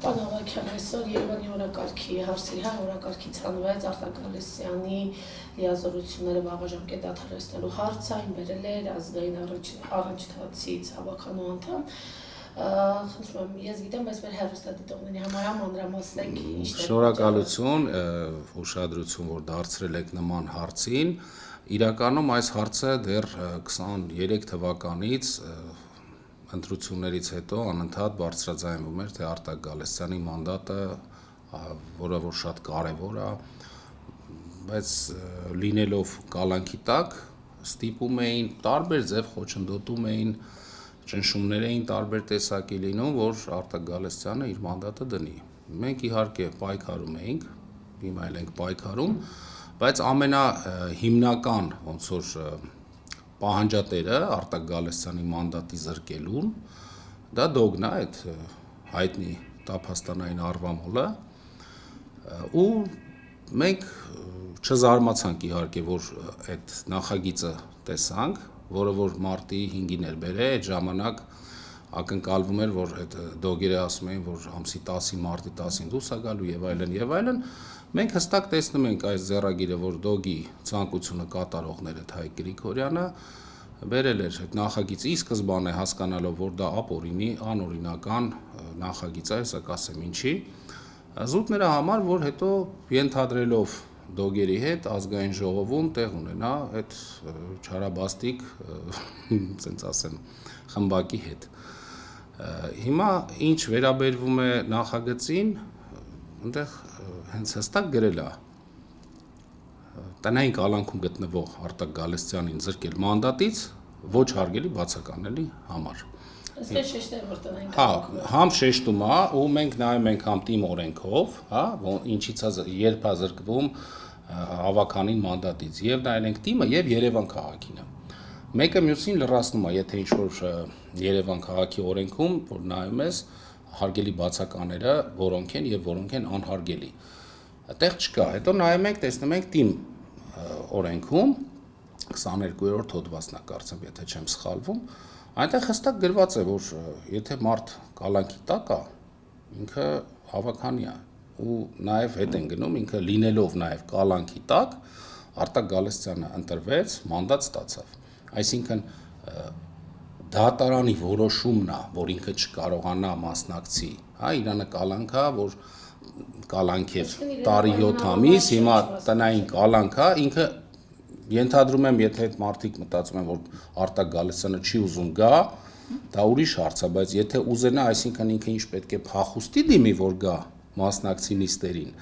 Պարոն Ավագյան, այսօր Երևանի օրակարգի հարցերի օրակարգի ցանվեց Արտակ Գալստյանի լիազորությունները վաղաժամկետ դադարեցնելու հարցը, այն բերել էր ազգային առաջնորդից հավաքանու անդամ։ Խնդրում եմ, ես գիտեմ, բայց մեր հեռուստադիտողների համար մանրամասնեք ինչն է։ Շնորհակալություն, ուշադրություն, որ դարձրել եք նման հարցին։ Իրականում այս հարցը դեռ 23 թվականից ընտրություններից հետո անընդհատ բարձրաձայնվում էր, թե Արտակ Գալստյանի մանդատը, որը որ շատ կարևոր է, բայց լինելով կալանքի տակ, ստիպում էին տարբեր ձև խոչընդոտում էին, ճնշումներ էին տարբեր տեսակի լինում, որ Արտակ Գալստյանը իր մանդատը դնի։ Մենք իհարկե պայքարում էինք, հիմա էլ ենք պայքարում, բայց ամենահիմնական ոնց որ պահանջատերը Արտակ Գալստյանի մանդատի զրկելուն, դա Դոգն է, այդ հայտնի տափաստանային արվամոլը, ու մենք չզարմացանք իհարկե, որ այդ նախագիծը տեսանք, որը որ մարտի 5-ին էր բերել, այդ ժամանակ ակնկալվում էր, որ այդ դոգերը ասում էին, որ ամսի 10-ի մարտի 10-ին դուրս է գալու եւ այլն, մենք հստակ տեսնում ենք այս ձեռագիրը, որ դոգի ցանկությունը կատարողները Հայկ Գրիգորյանը բերել էր այդ նախագիծը ի սկզբանե հասկանալով, որ դա ապօրինի, անօրինական նախագիծ է, հեսա կասեմ ինչի, զուտ նրա համար, որ հետո ենթադրելով դոգերի հետ ազգային ժողովում տեղ ունենա այդ չարաբաստիկ, ասենց ասեմ, խմբակի հետ։ Հիմա ինչ վերաբերվում է նախագծին, այնտեղ հենց հստակ գրել է տնային կալանքում գտնվող Արտակ Գալստյանին զրկել մանդատից ոչ հարգելի բացակաների համար։ Այսպես շեշտել, որ տնային կալանքում։ Համ շեշտում է, ու մենք նայում ենք համ թիմ օրենքով, ինչից երբ է զրկվում հավաքանին մանդատից, եւ նայել ենք թիմը եւ Երևան քաղաքինը։ Մեկը մյուսին լրացնում է, եթե ինչ-որ Երևան քաղաքի օրենքում, որ նայում ես հարգելի բացակաները որոնք են եւ որոնք են անհարգելի։ Այդտեղ չկա։ Հետո նայում ենք, տեսնում ենք թիմ օրենքում 22-րդ հոդվածն է կարծեմ, եթե չեմ սխալվում, այնտեղ հստակ գրված է, որ եթե մարդ կալանքի տակ է, ինքը հավաքանի է ու նաեւ հետ են գնում, ինքը լինելով նաեւ կալանքի տակ, Արտակ Գալստյանը ընտրվեց, մանդատ ստացավ։ Այսինքն դատարանի որոշումն է, որ ինքը չկարողանա մասնակցի, իրանը կալանք է, որ կալանք է տարի 7 ամիս, հիմա տնային կալանք է, ինքը ենթադրում եմ, եթե այդ մարդիկ մտածում են, որ Արտակ Գալստյանը չի ուզում գա, դա ուրիշ հարց է, բայց եթե ուզենա, այսինքն ինքը ինչ պետք է փախուստի դիմի, որ գա մասնակցի նիստերին,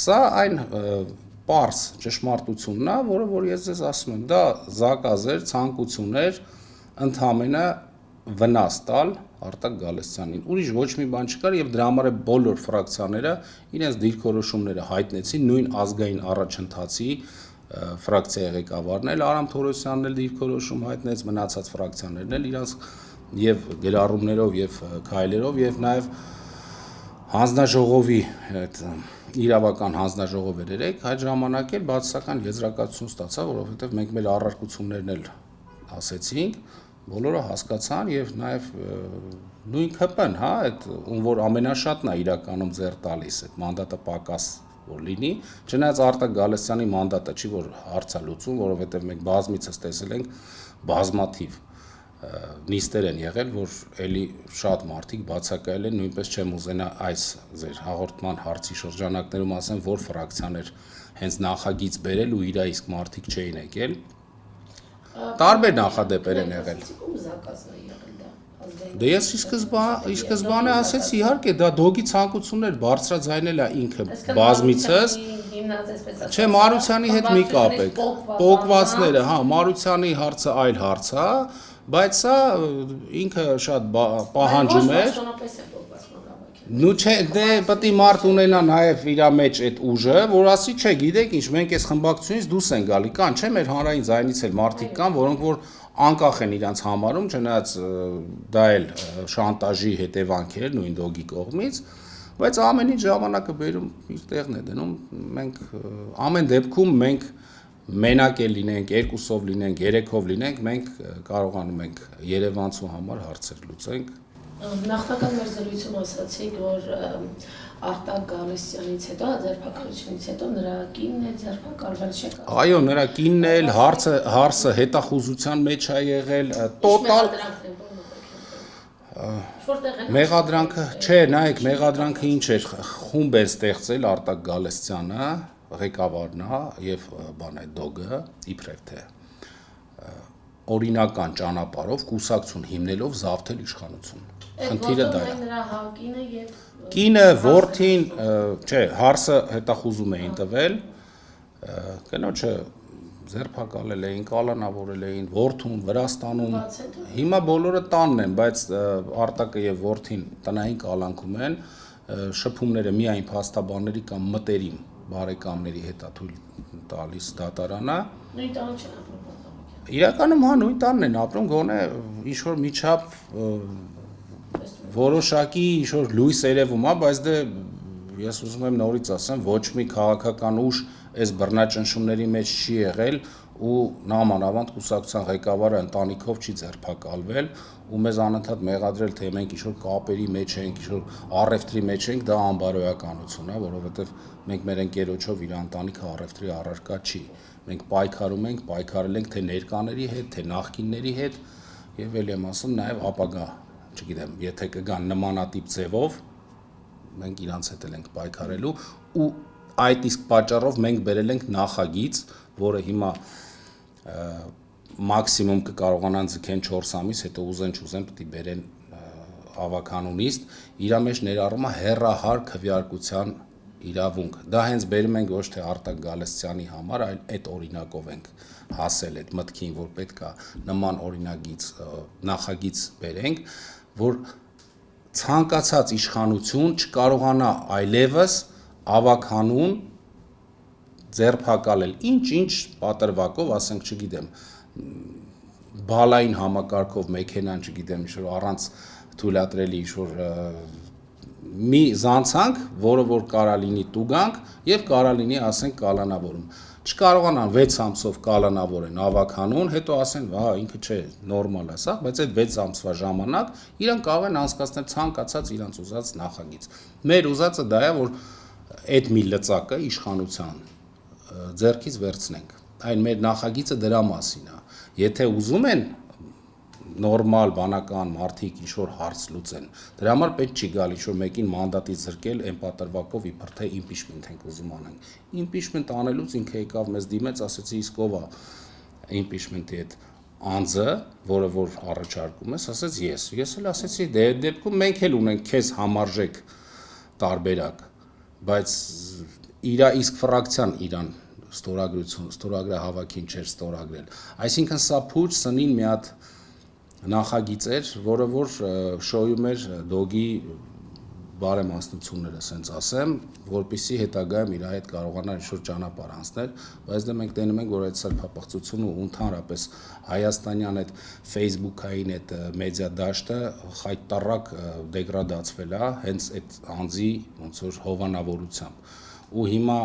սա այն պարզ ճշմարտությունն է, որը որ ես ձեզ ասում եմ, դա զակազ էր, ցանկություն էր, ընդհանրապես վնաս տալ Արտակ Գալստյանին։ Ուրիշ ոչ մի բան չկար եւ դրա համար է բոլոր ֆրակցիաները իրենց դիրքորոշումները հայտնեցին, նույն ազգային առաջընթացի ֆրակցիայի ղեկավարն էլ Արամ Թորոսյանն էլ դիրքորոշում հայտնեց, մնացած ֆրակցիաներն էլ իրենց եւ գերառումներով եւ քայլերով եւ նաեւ հանձնաժողովի այդ իրավական հանձնաժողով էր երեք, այդ ժամանակ էլ բացասական եզրակացություն ստացա, որովհետեւ մենք մեր առարկություններն էլ ասեցինք, բոլորը հասկացան եւ նաեւ նույն ԿՊ-ն, այդ ում որ ամենաշատն է իրականում ձեռ տալիս այդ մանդատը պակաս որ լինի, չնայած Արտակ Գալստյանի մանդատը չի որ հարցա լուծում, որովհետեւ մենք բազմիցս տեսել ենք բազմաթիվ նիստեր են եղել, որ էլի շատ մարդիկ բացակայել են, նույնպես չեմ ուզենա այս ձեր հաղորդման հարցի շրջանակներում ասեմ, որ ֆրակցիաներ հենց նախագիծ բերել ու իրա իսկ մարդիկ չէին եկել։ Տարբեր նախադեպեր են եղել։ Դե ես ի սկզբանե ասեցի, իհարկե դա դոգի ցանկություններ բարձրաձայնել է ինքը բազմիցս։ Չէ, Մարությանի հետ մի կապեք։ Պոկվածները, Մարությանի հարցը այլ հարց է, բայց սա ինքը շատ պահանջում էր։ Նու չէ, դե պետք է մարդ ունենա նաև իր մեջ այդ ուժը, որ ասի, չէ, գիտեք ինչ, մենք այս խմբակցությունից դուրս են գալի, կան, չէ, մեր հանրային ձայնից էլ մարդիկ կան, որոնք որ անկախ են իրանց համարում, չնայած դա էլ շանտաժի հետևանք էր նույն դոգի կողմից, բայց ամեն ինչ ժամանակը բերում իր տեղն է դնում, մենք ամեն դեպքում մենք մենակ էլ լինենք, երկուսով լինենք, երեքով լինենք, մենք կարողանում ենք Երևանցու համար հարցեր լուծենք։ Նախնական մեր զրույցում ասացիք, որ Արտակ Գալստյանից հետո, ձերբակալությունից հետո նրա կինն է ձերբակալվել, չէ՞։ Այո, նրա կինն էլ հարցը հետախուզության մեջ է եղել, տոտալ մեղադրանքը, չէ, նայեք, մեղադրանքը ինչ էր, խումբ է ստեղծել Արտակ Գալստյանը, ղեկավարն է եւ բան է դոգը, իբրև թե օրինական ճանապարհով կուսակցություն հիմնելով զավթել իշխանություն։ Խնդիրը դա է։ Նրա կինը եւ Կինը, որդին, չէ, հարսը հետախուզում էին տվել, կնոջը ձերբակալել էին, կալանավորել էին, որդուն Վրաստանում, հիմա բոլորը տանն են, բայց Արտակը եւ որդին տնային կալանքում են, շփումները միայն փաստաբանների կամ մտերիմ բարեկամների հետ է թույլ տալիս դատարանը։ նույն տանը չեն ապրում։ Իրականում հա նույն տանն են ապրում, գոնե ինչ-որ միջապ որոշակի ինչ-որ լույս երևում է, բայց դե ես ուզում եմ նորից ասեմ, ոչ մի քաղաքական ուժ այս բռնաճնշումների մեջ չի եղել ու նամանավանդ կուսակցության ղեկավարը ընտանիքով չի ձերբակալվել ու մեզ անընդհատ մեղադրել թե մենք ինչ-որ կապերի մեջ ենք, ինչ-որ առևտրի մեջ ենք, դա անբարոյականություն է, որովհետև մենք մեր ընկերոջով իր ընտանիքը առևտրի առարկա չի։ Մենք պայքարում ենք, պայքարել ենք թե ներկաների հետ, թե նախկինների հետ եւ ելի եմ ասում նաեւ ապագա, չգիտեմ, եթե կգան նմանատիպ ձևով, մենք իրանց հետ ենք պայքարելու ու այդ իսկ պատճառով մենք բերել ենք նախագիծ, որը հիմա մաքսիմում կկարողանան ձգեն 4 ամիս, հետո ուզեն չուզեն պետք է բերեն ավականունիստ, իր մեջ ներառում է հեռահար քվեարկության իրավունք։ Դա հենց բերում ենք ոչ թե Արտակ Գալստյանի համար, այլ այդ օրինակով ենք հասել այդ մտքին, որ պետք է նման օրինագիծ նախագիծ բերենք, որ ցանկացած իշխանություն չկարողանա այլևս ավականուն ձերբակալել ինչ պատրվակով, ասենք, չգիտեմ, բալային համակարգով մեքենան, չգիտեմ, ինչ-որ առանց թույլատրելի ինչ-որ մի զանցանք, որը որ կարա լինի տուգանք եւ կարա լինի, ասենք, կալանավորում։ Չկարողանան 6 ամսով կալանավորեն ավականուն, հետո ասեն, հա, ինքը չէ, նորմալ է սա, բայց այդ 6 ամսվա ժամանակ իրանք կարող են անցկացնել ցանկացած իրանց ուզած նախագիծ։ Մեր ուզածը դա է, որ այդ մի լծակը իշխանության ձեռքից վերցնենք։ Այն մեր նախագիծը դրա մասին է։ Եթե ուզում են նորմալ բանական մարդիկ ինչ-որ հարց լուծեն, դրա համար պետք չի գալ ինչ-որ մեկին մանդատից զրկել այն պատրվակով իբր թե impeachment ենք ուզում անենք։ Impeachment անելուց ինքը եկավ մեզ դիմեց, ասեցի իսկ ով է impeachment-ի այդ անձը, որը որ առաջարկում ես, ասեց ես էլ ասեցի դե այդ դեպքում մենք էլ ունենք քեզ համարժեք տարբերակ, բայց իր իսկ ֆրակցիան իրան ստորագրահավաքին չէր ստորագրել։ Այսինքն սա փուչ սնին մի հատ նախագիծ էր, որը որ շոյում էր դոգի բարեմասնությունները, ասենց ասեմ, որպեսզի հետագայում իր հետ կարողանա ինչ-որ ճանապարհ անցնել, բայց դե մենք տենում ենք, որ այդ սրբապղծությունը ու ընդհանրապես հայաստանյան այդ Facebook-ային այդ մեդիա դաշտը խայտարակ դեգրադացվել է հենց այդ անձի ոնց որ հովանավորությամբ։ Ու հիմա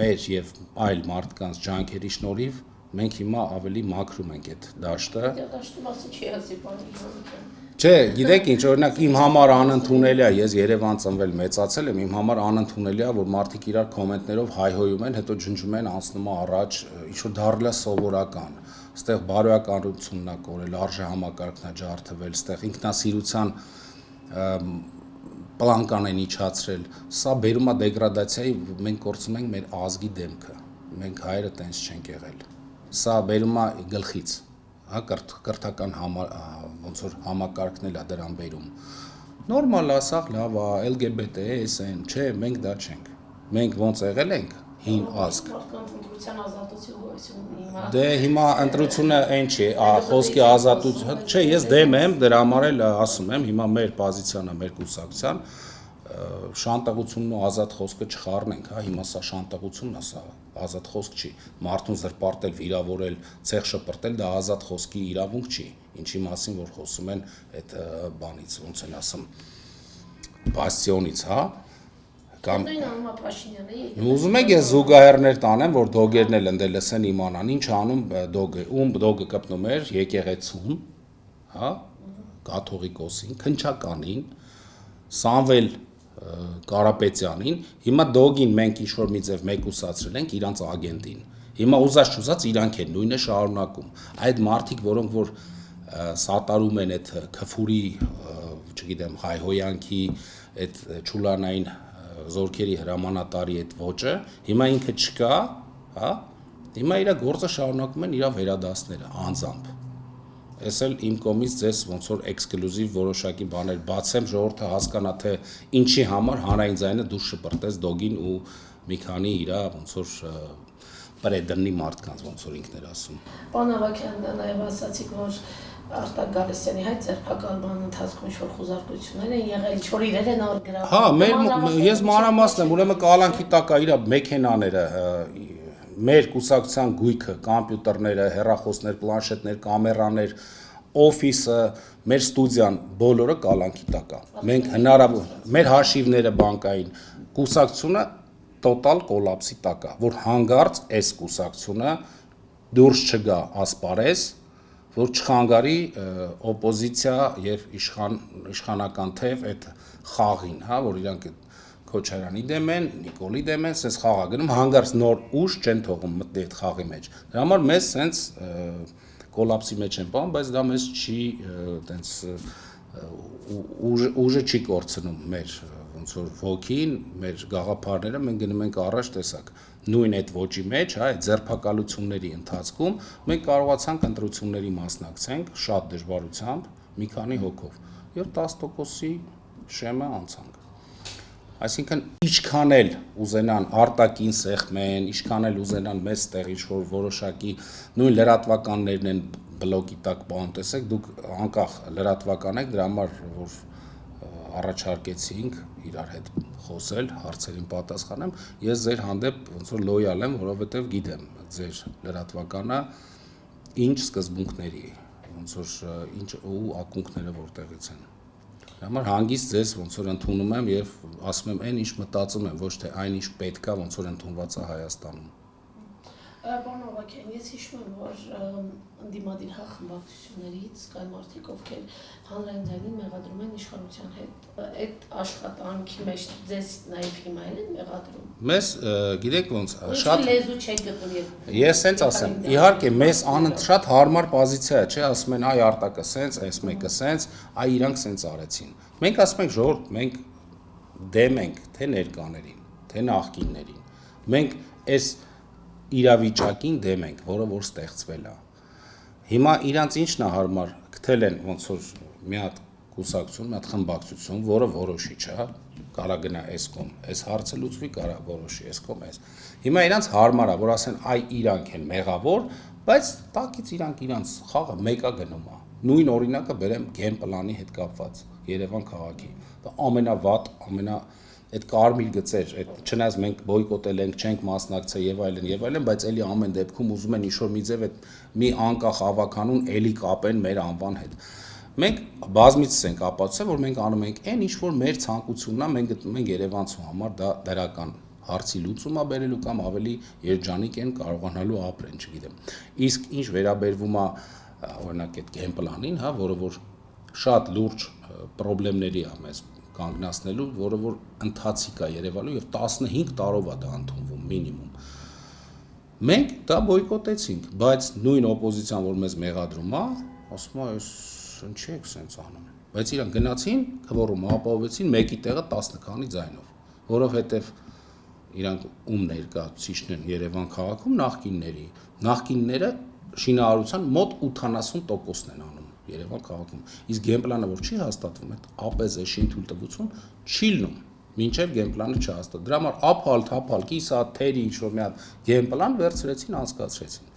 մեր եւ այլ մարդկանց ջանքերի շնորհիվ մենք հիմա ավելի մաքրում ենք այդ դաշտը։ Դաշտը մասը չի ասի բանը։ Չէ, գիտեք ինչ, օրինակ իմ համար անընդունելի է, ես Երևան ծնվել մեծացել եմ, իմ համար անընդունելի է, որ մարդիկ իրար կոմենտներով հայհոյում են, հետո ջնջում են, անցնում է առաջ, ինչ-որ դառել է սովորական։ Այստեղ բարոյականությունն է կորել, արժե համակարգն է ջարդվել, այստեղ ինքնասիրության պլանկան են իջացրել, սա բերում է դեգրադացիայի, մենք կորցնում ենք մեր ազգի դեմքը, մենք հայերը տենց չենք եղել, սա բերում է գլխից, հա, կրթական ոնց որ համակարգն էլ է դրան բերում, նորմալ է, սա լավ է, LGBT, SN, չէ, մենք դա չենք, մենք ոնց եղել ենք, հին ազգ։ Դե հիմա ընտրությունը այն չի, խոսքի ազատություն, չէ, ես դեմ եմ, դրա համար էլ ասում եմ, հիմա մեր պոզիցիան է, մեր կուսակցության, շանտեղությունն ու ազատ խոսքը չխառնենք, հա, հիմա սա շանտեղությունն է, սա ազատ խոսք չի, մարդուն զրպարտել, վիրավորել, ցեղ շպրտել, դա ազատ խոսքի իրավունք չի, ինչի մասին որ խոսում են այդ բանից, ոնց են ասում, բաստիոնից, հա, կամ ուզում եք ես զուգահեռներ տանեմ, որ դոգերն էլ ընդ լսեն իմանան, ինչ անում դոգը, ում դոգը կպնում էր եկեղեցուն, հա, Կաթողիկոսին, քննչականին, Սամվել Կարապետյանին, հիմա դոգին մենք ինչ-որ մի ձև մեկուսացրել ենք իրանց ագենտին։ Հիմա ուզած իրանք են նույնը շարունակում։ Այդ մարդիկ, որոնք որ սատարում են այդ քֆուրի, չգիտեմ, հայհոյանքի, այդ ճուլանային զորքերի հրամանատարի այդ ոճը, հիմա ինքը չկա, հա, հիմա իր գործը շարունակում են իր վերադասները անձամբ։ Ես էլ իմ կողմից ձեզ ոնց որ էքսկլյուզիվ որոշակի բաներ բացեմ, ժողովուրդը հասկանա թե ինչի համար հանրային ձայնը դուրս շպրտեց դոգին ու մի քանի իր ոնց որ պրեդնի մարդկանց ոնց որ ինքն էր ասում։ Պարոն Ավագյան, նաև ասացիք, որ Արտակ Գալստյանի հետ ձերբակալման ընթացքում ինչ-որ խուզարկություններ են եղել, ինչ-որ իրեր են արգրավել։ Հա, ես մանրամասն եմ, ուրեմն կալանքի տակ է իր մեքենաները, մեր կուսակցության գույքը, կոմպյուտերները, հեռախոսներ, պլանշետներ, կամերաներ, օֆիսը, մեր ստուդիան բոլորը կալանքի տակ է։ Մենք հնարավոր մեր հաշիվները բանկային, կուսակցությունը տոտալ կոլապսի տակ է, որ հանգարց այս կուսակցությունը դուրս չգա ասպարեզ, որ չխանգարի օպոզիցիա եւ իշխանական թեւ այդ խաղին, հա, որ իրանք Քոչարյանի դեմ են, Նիկոլի դեմ են, sense խաղա գնում, հանգարց նոր ուժ չեն թողում մտնի այդ խաղի մեջ։ Դրա համար մեզ sense կոլապսի մեջ են պահում, բայց դա մեզ չի տենց ուժը չի կորցնում մեր ոնց որ ոգին, մեր գաղափարները, մենք գնում ենք առաջ, տեսակ նույն այդ ոճի մեջ, հա, այդ ձերբակալությունների ընթացքում մենք կարողացանք ընտրությունների մասնակցենք շատ դժվարությամբ, մի քանի հոգով եւ 10%-ի շեմը անցանք։ Այսինքն ինչքան էլ ուզենան արտակին սեղմեն, ինչքան էլ ուզենան մեծ տեղ ինչ-որ որոշակի նույն լրատվականներն են բլոկի տակ բան տեսեք, դուք անկախ լրատվական եք, դրա համար որ առաջարկեցինք իրար հետ խոսել, հարցերին պատասխանեմ, ես ձեր հանդեպ ոնց որ լոյալ եմ, որովհետև գիտեմ ձեր լրատվականը ինչ սկզբունքների, ոնց որ ինչ ու ակունքները որտեղից են։ Դրա համար հանգիստ ձեզ ոնց որ ընդունում եմ եւ ասում եմ այն ինչ մտածում եմ, ոչ թե այն ինչ պետք է ոնց որ ընդունված է Հայաստանում։ Պարոն Ավագյան, ես հիշում եմ, որ ընդդիմադիր խմբակցություններից կան մարդիկ, ովքեր հանրային ձայնին մեղադրում են իշխանության հետ։ Այդ աշխատանքի մեջ ձեզ նաև հիմա են մեղադրում։ Մեզ գիտեք ոնց շատ լեզու չեք գտնում։ Ես սենց ասեմ, իհարկե մեզ շատ հարմար պոզիցիա է, չէ, ասում են այ Արտակը սենց, այս մեկը սենց, այ իրանք սենց արեցին։ Մենք ասում ենք ժողովուրդ, մենք դեմ ենք թե ներկաներին, թե նախկիններին։ Մենք այս իրավիճակին դեմ ենք, որը որ ստեղծվել է։ Հիմա իրանց ինչն է հարմար, գտել են ոնց որ մի հատ կուսակցություն, մի հատ խմբակցություն, որը որոշի, չէ՞, կարա գնա այս կողմ, այս հարցը լուծվի, կարա որոշի այս կողմ, այս։ Հիմա իրանց հարմար է, որ ասեն այ իրանք են մեղավոր, բայց տակից իրանք խաղը մեկա գնում է։ Նույն օրինակը բերեմ գեմ պլանի հետ կապված Երևան քաղաքի։ Դա ամենավատ, այդ կարմիր գծեր, այդ չնայած մենք բոյկոտել ենք, չենք մասնակցել եւ այլն, բայց էլի ամեն դեպքում ուզում են ինչ-որ մի ձև այդ մի անկախ ավականուն էլի կապեն մեր անվան հետ։ Մենք բազմիցս ենք ապացուցել, որ մենք անում ենք այն ինչ որ մեր ցանկությունն է, մենք գտնում ենք Երևանցու համար դա դրական հարցի լուծում է բերելու կամ ավելի երջանիկ են կարողանալու ապրեն, չգիտեմ։ Իսկ ինչ վերաբերվում է օրինակ այդ գեմ պլանին, հա, որը որ շատ լուրջ խնդիրների է մեզ կանգնացնելու, որը որ ընթացիկ է Երևանու եւ 15 տարով է դա ընդունվում մինիմում։ Մենք դա բոյկոտեցինք, բայց նույն օպոզիցիան, որ մեզ մեղադրում է, ասում է, ինչի եք սենց անում։ Բայց իրանք գնացին, քվորումը ապահովեցին մեկի տեղը 10 քանի ձայնով, որովհետեւ իրանք ում ներկայացուցիչն են Երևան քաղաքում նախկինները շինարարության մոտ 80%-ն են անում Երևան քաղաքում։ Իսկ գեմպլանը որ չի հաստատվում, այդ ԱՊԶ շինթույլտվություն չի լինում, մինչև գեմպլանը չհաստատ։ Դրա համար ափալ, կիսա, թերի ինչ-որ մի հատ գեմպլան վերցրեցին, անցկացրեցին։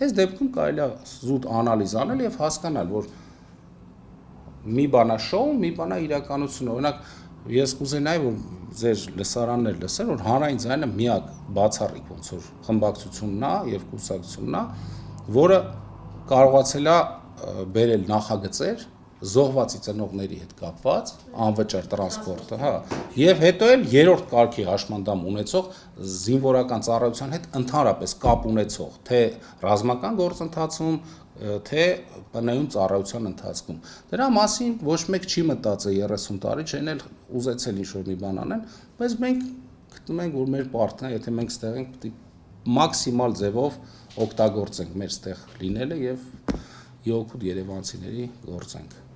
Այս դեպքում կարելի է զուտ անալիզ անել եւ հասկանալ, որ մի բանա շոու, մի բանա իրականություն։ Օրինակ ես կուզենայի, որ ձեր լսարաններ լսեն, որ հանրային ձայնը միակ բացառիկ ոնց որ խմբակցությունն է եւ կուսակցությունն է, որը կարողացել է բերել նախագծեր, զոհվածի ծնողների հետ կապված անվճար տրանսպորտը, հա, եւ հետո էլ երրորդ կարգի հաշմանդամ ունեցող զինվորական ծառայության հետ ընդհանրապես կապ ունեցող, թե ռազմական գործընթացում, թե բնայուն ծառայության ընթացքում։ Դրա մասին ոչ մեկ չի մտածել 30 տարի, չեն էլ ուզեցել ինչ-որ մի բան անեն, բայց մենք գտնում ենք, որ մեր պարտքն է, եթե մենք ստեղ ենք, պետք է մաքսիմալ ձևով օգտագործենք մեր ստեղ լինելը եւ իօգուտ երևանցիների գործենք։